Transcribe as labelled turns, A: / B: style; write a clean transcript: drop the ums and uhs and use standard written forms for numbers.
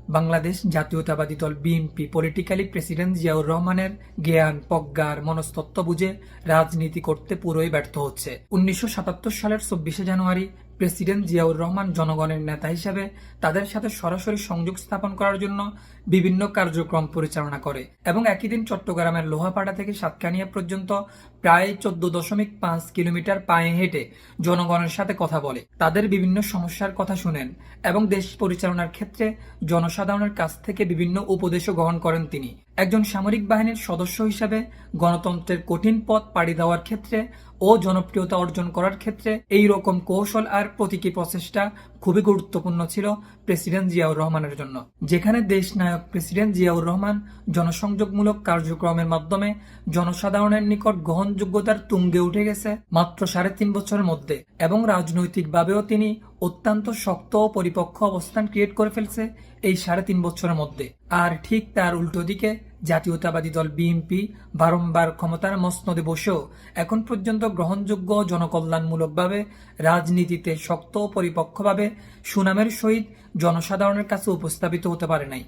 A: বাংলাদেশ জাতীয়তাবাদী দল BNP politically president Ziaur রহমানের জ্ঞান প্রজ্ঞার মনস্তত্ত্ব বুঝে রাজনীতি করতে পুরোই ব্যর্থ হচ্ছে। 1977 সালের 24শে জানুয়ারি প্রেসিডেন্ট জিয়াউর রহমান জনগণের নেতা হিসেবে তাদের সাথে সরাসরি সংযোগ স্থাপন করার জন্য বিভিন্ন কার্যক্রম পরিচালনা করে এবং একই দিন চট্টগ্রামের লোহাপাড়া থেকে সাতকানিয়া পর্যন্ত প্রায় 14.5 কিলোমিটার পায়ে হেঁটে জনগণের সাথে কথা বলে, তাদের বিভিন্ন সমস্যার কথা শুনেন এবং দেশ পরিচালনার ক্ষেত্রে জনসাধারণের কাছ থেকে বিভিন্ন উপদেশও গ্রহণ করেন তিনি। একজন সামরিক বাহিনীর সদস্য হিসেবে গণতন্ত্রের কঠিন পথ পাড়ি দেওয়ার ক্ষেত্রে ও জনপ্রিয়তা অর্জন করার ক্ষেত্রে এই রকম কৌশল আর প্রতীকী প্রচেষ্টা খুবই গুরুত্বপূর্ণ ছিল প্রেসিডেন্ট জিয়াউর রহমানের জন্য। যেখানে দেশ নায়ক প্রেসিডেন্ট জিয়াউর রহমান জনসংযোগমূলক কার্যক্রমের মাধ্যমে জনসাধারণের নিকট গ্রহণযোগ্যতার তুঙ্গে উঠে গেছে মাত্র 3.5 বছরের মধ্যে, এবং রাজনৈতিকভাবেও তিনি অত্যন্ত শক্ত ও পরিপক্ক অবস্থান ক্রিয়েট করে ফেলছে এই 3.5 বছরের মধ্যে। আর ঠিক তার উল্টো দিকে জাতীয়তাবাদী দল বিএনপি বারংবার ক্ষমতার মসনদে বসেও এখন পর্যন্ত গ্রহণযোগ্য জনকল্যাণমূলকভাবে রাজনীতিতে শক্ত ও পরিপক্কভাবে সুনামের সহিত জনসাধারণের কাছে উপস্থাপিত হতে পারে নাই।